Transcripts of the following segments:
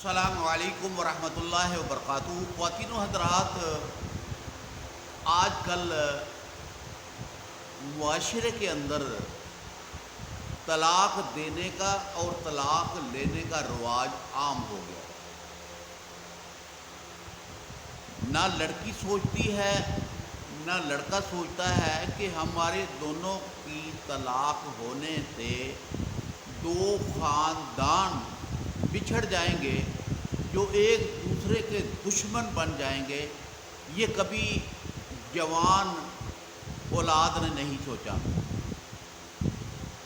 السلام علیکم ورحمۃ اللہ وبرکاتہ۔ خواتین و حضرات، آج کل معاشرے کے اندر طلاق دینے کا اور طلاق لینے کا رواج عام ہو گیا۔ نہ لڑکی سوچتی ہے نہ لڑکا سوچتا ہے کہ ہمارے دونوں کی طلاق ہونے سے دو خاندان بچھڑ جائیں گے، جو ایک دوسرے کے دشمن بن جائیں گے۔ یہ کبھی جوان اولاد نے نہیں سوچا،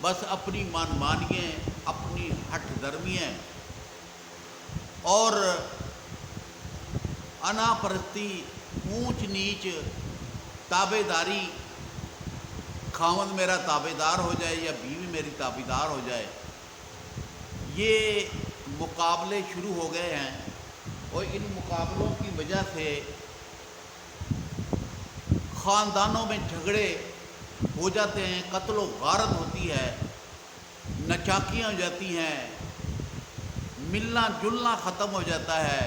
بس اپنی من مانیاں، اپنی ہٹ درمیاں اور انا پرستی، اونچ نیچ، تابع داری، خاوند میرا تابع دار ہو جائے یا بیوی میری تابع دار ہو جائے، یہ مقابلے شروع ہو گئے ہیں۔ اور ان مقابلوں کی وجہ سے خاندانوں میں جھگڑے ہو جاتے ہیں، قتل و غارت ہوتی ہے، نچاکیاں ہو جاتی ہیں، ملنا جلنا ختم ہو جاتا ہے۔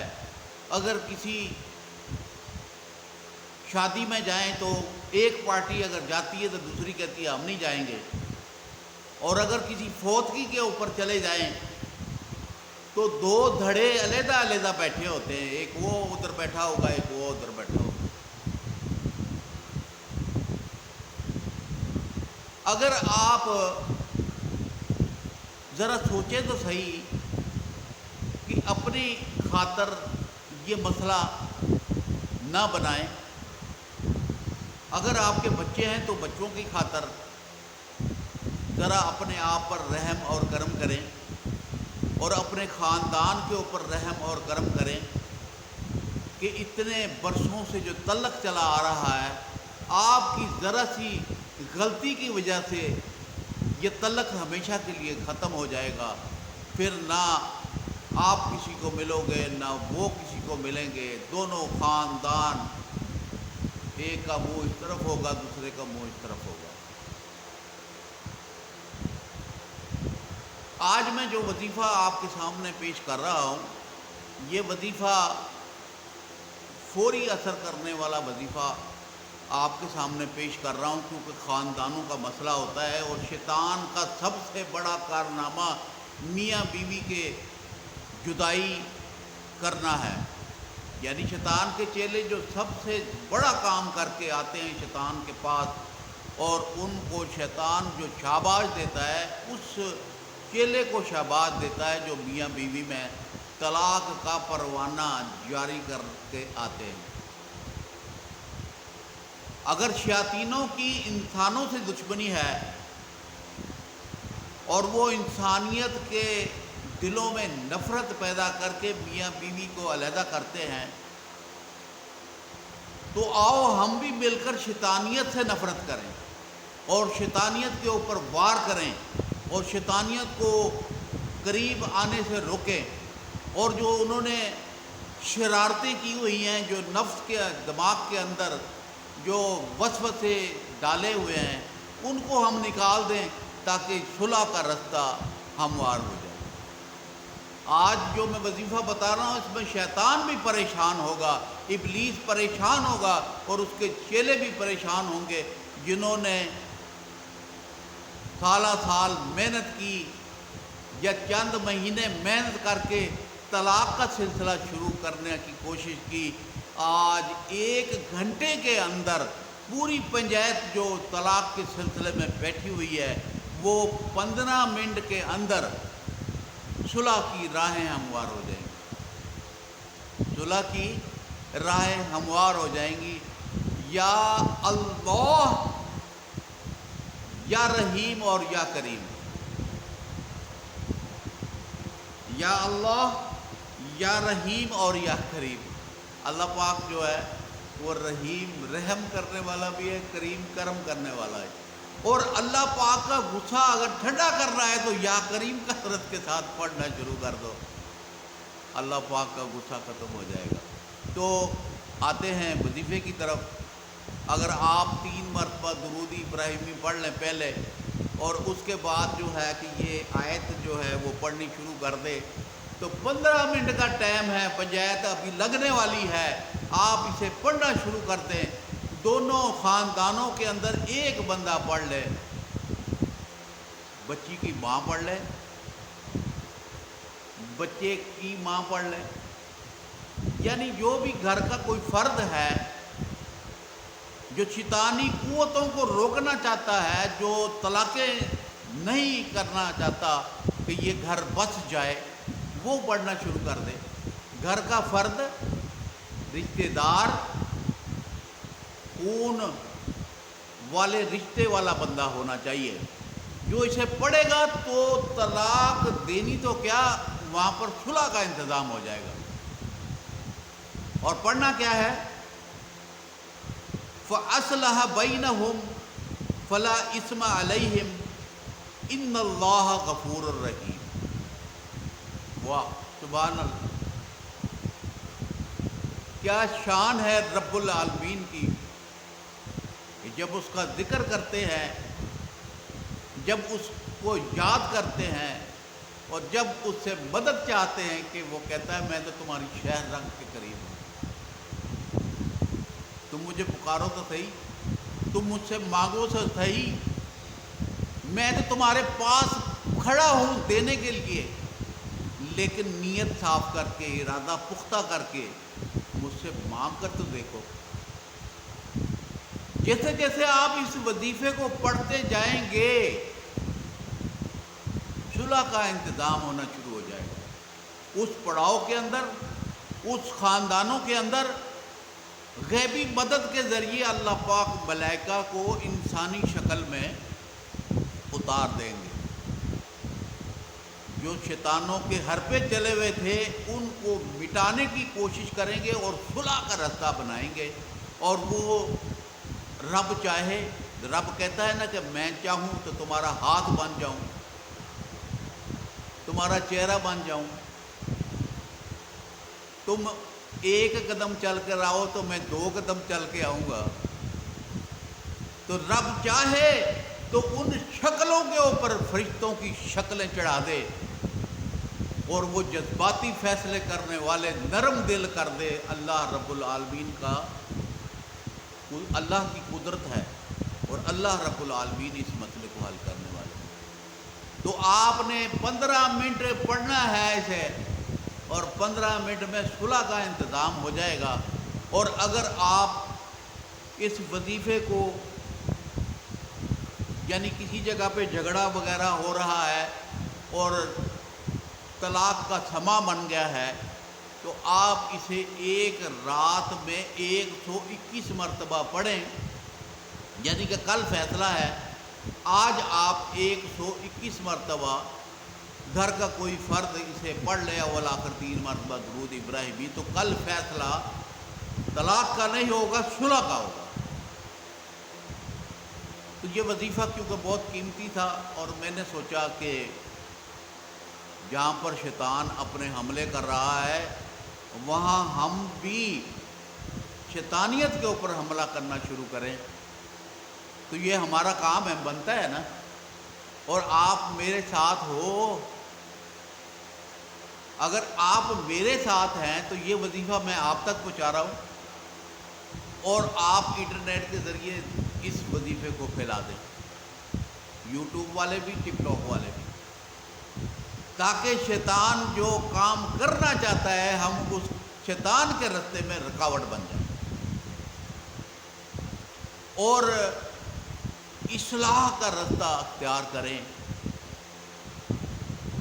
اگر کسی شادی میں جائیں تو ایک پارٹی اگر جاتی ہے تو دوسری کہتی ہے ہم نہیں جائیں گے، اور اگر کسی فوتگی کے اوپر چلے جائیں تو دو دھڑے علیحدہ علیحدہ بیٹھے ہوتے ہیں، ایک وہ ادھر بیٹھا ہوگا، ایک وہ ادھر بیٹھا ہوگا۔ اگر آپ ذرا سوچیں تو صحیح کہ اپنی خاطر یہ مسئلہ نہ بنائیں۔ اگر آپ کے بچے ہیں تو بچوں کی خاطر ذرا اپنے آپ پر رحم اور کرم کریں، اور اپنے خاندان کے اوپر رحم اور کرم کریں کہ اتنے برسوں سے جو تعلق چلا آ رہا ہے، آپ کی ذرا سی غلطی کی وجہ سے یہ تعلق ہمیشہ کے لیے ختم ہو جائے گا۔ پھر نہ آپ کسی کو ملو گے نہ وہ کسی کو ملیں گے، دونوں خاندان، ایک کا منہ اس طرف ہوگا دوسرے کا منہ اس طرف ہوگا۔ آج میں جو وظیفہ آپ کے سامنے پیش کر رہا ہوں، یہ وظیفہ فوری اثر کرنے والا وظیفہ آپ کے سامنے پیش کر رہا ہوں، کیونکہ خاندانوں کا مسئلہ ہوتا ہے، اور شیطان کا سب سے بڑا کارنامہ میاں بیوی کے جدائی کرنا ہے۔ یعنی شیطان کے چیلے جو سب سے بڑا کام کر کے آتے ہیں شیطان کے پاس، اور ان کو شیطان جو شاباش دیتا ہے، اس چیلے کو شاباش دیتا ہے جو میاں بیوی میں طلاق کا پروانہ جاری کر کے آتے ہیں۔ اگر شیاطینوں کی انسانوں سے دشمنی ہے اور وہ انسانیت کے دلوں میں نفرت پیدا کر کے میاں بیوی کو علیحدہ کرتے ہیں، تو آؤ ہم بھی مل کر شیطانیت سے نفرت کریں اور شیطانیت کے اوپر وار کریں، اور شیطانیت کو قریب آنے سے روکیں، اور جو انہوں نے شرارتیں کی ہوئی ہیں، جو نفس کے دماغ کے اندر جو وسوسے ڈالے ہوئے ہیں، ان کو ہم نکال دیں تاکہ صلح کا رستہ ہموار ہو جائے۔ آج جو میں وظیفہ بتا رہا ہوں، اس میں شیطان بھی پریشان ہوگا، ابلیس پریشان ہوگا، اور اس کے چیلے بھی پریشان ہوں گے، جنہوں نے سالہ سال محنت کی یا چند مہینے محنت کر کے طلاق کا سلسلہ شروع کرنے کی کوشش کی۔ آج ایک گھنٹے کے اندر پوری پنچایت جو طلاق کے سلسلے میں بیٹھی ہوئی ہے، وہ 15 منٹ کے اندر صلح کی راہیں ہموار ہو جائیں گی، صلح کی راہیں ہموار ہو جائیں گی۔ یا اللہ، یا رحیم اور یا کریم، یا اللہ، یا رحیم اور یا کریم۔ اللہ پاک جو ہے وہ رحیم رحم کرنے والا بھی ہے، کریم کرم کرنے والا ہے، اور اللہ پاک کا غصہ اگر ٹھنڈا کرنا ہے تو یا کریم کثرت کے ساتھ پڑھنا شروع کر دو، اللہ پاک کا غصہ ختم ہو جائے گا۔ تو آتے ہیں وظیفے کی طرف۔ اگر آپ 3 مرتبہ درود ابراہیمی پڑھ لیں پہلے، اور اس کے بعد جو ہے کہ یہ آیت جو ہے وہ پڑھنی شروع کر دے، تو 15 منٹ کا ٹائم ہے، پنچایت ابھی لگنے والی ہے، آپ اسے پڑھنا شروع کر دیں۔ دونوں خاندانوں کے اندر ایک بندہ پڑھ لے، بچی کی ماں پڑھ لے، بچے کی ماں پڑھ لے، یعنی جو بھی گھر کا کوئی فرد ہے جو شیطانی قوتوں کو روکنا چاہتا ہے، جو طلاقیں نہیں کرنا چاہتا کہ یہ گھر بس جائے، وہ پڑھنا شروع کر دے۔ گھر کا فرد، رشتہ دار، خون والے رشتے والا بندہ ہونا چاہیے، جو اسے پڑھے گا تو طلاق دینی تو کیا، وہاں پر صلح کا انتظام ہو جائے گا۔ اور پڑھنا کیا ہے؟ فَأَصْلَحَ بَيْنَهُمْ فَلَا إِثْمَ عَلَيْهِمْ إِنَّ اللَّهَ غَفُورٌ رَحِيمٌ۔ واہ، سبحان اللہ! کیا شان ہے رب العالمین کی کہ جب اس کا ذکر کرتے ہیں، جب اس کو یاد کرتے ہیں اور جب اس سے مدد چاہتے ہیں کہ وہ کہتا ہے میں تو تمہاری شہر رنگ کے قریب ہوں، تم مجھے پکارو تو صحیح، تم مجھ سے مانگو تو صحیح، میں تو تمہارے پاس کھڑا ہوں دینے کے لیے، لیکن نیت صاف کر کے، ارادہ پختہ کر کے مجھ سے مانگ کر تو دیکھو۔ جیسے جیسے آپ اس وظیفے کو پڑھتے جائیں گے، صلح کا انتظام ہونا شروع ہو جائے گا۔ اس پڑاؤ کے اندر، اس خاندانوں کے اندر غیبی مدد کے ذریعے اللہ پاک ملائکہ کو انسانی شکل میں اتار دیں گے۔ جو شیطانوں کے حربے چلے ہوئے تھے ان کو مٹانے کی کوشش کریں گے اور صلح کا راستہ بنائیں گے۔ اور وہ رب چاہے، رب کہتا ہے نا کہ میں چاہوں تو تمہارا ہاتھ بن جاؤں، تمہارا چہرہ بن جاؤں، تم ایک قدم چل کر آؤ تو میں 2 قدم چل کے آؤں گا۔ تو رب چاہے تو ان شکلوں کے اوپر فرشتوں کی شکلیں چڑھا دے اور وہ جذباتی فیصلے کرنے والے نرم دل کر دے۔ اللہ رب العالمین کا، اللہ کی قدرت ہے اور اللہ رب العالمین اس مسئلے کو حل کرنے والے ہیں۔ تو آپ نے 15 منٹ پڑھنا ہے اسے، اور 15 منٹ میں صلح کا انتظام ہو جائے گا۔ اور اگر آپ اس وظیفے کو، یعنی کسی جگہ پہ جھگڑا وغیرہ ہو رہا ہے اور طلاق کا سما بن گیا ہے، تو آپ اسے ایک رات میں 121 مرتبہ پڑھیں، یعنی کہ کل فیصلہ ہے، آج آپ 121 مرتبہ گھر کا کوئی فرد اسے پڑھ لے اول آخر 3 مرتبہ درود ابراہیمی، تو کل فیصلہ طلاق کا نہیں ہوگا، صلح کا ہوگا۔ تو یہ وظیفہ کیونکہ بہت قیمتی تھا اور میں نے سوچا کہ جہاں پر شیطان اپنے حملے کر رہا ہے وہاں ہم بھی شیطانیت کے اوپر حملہ کرنا شروع کریں، تو یہ ہمارا کام ہے، بنتا ہے نا۔ اور آپ میرے ساتھ ہو، اگر آپ میرے ساتھ ہیں تو یہ وظیفہ میں آپ تک پہنچا رہا ہوں، اور آپ انٹرنیٹ کے ذریعے اس وظیفے کو پھیلا دیں، یوٹیوب والے بھی، ٹک ٹاک والے بھی، تاکہ شیطان جو کام کرنا چاہتا ہے ہم اس شیطان کے راستے میں رکاوٹ بن جائیں، اور اصلاح کا راستہ اختیار کریں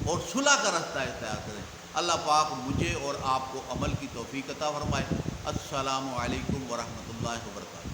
اور صلح کا راستہ اختیار کریں۔ اللہ پاک مجھے اور آپ کو عمل کی توفیق عطا فرمائے۔ السلام علیکم ورحمۃ اللہ وبرکاتہ۔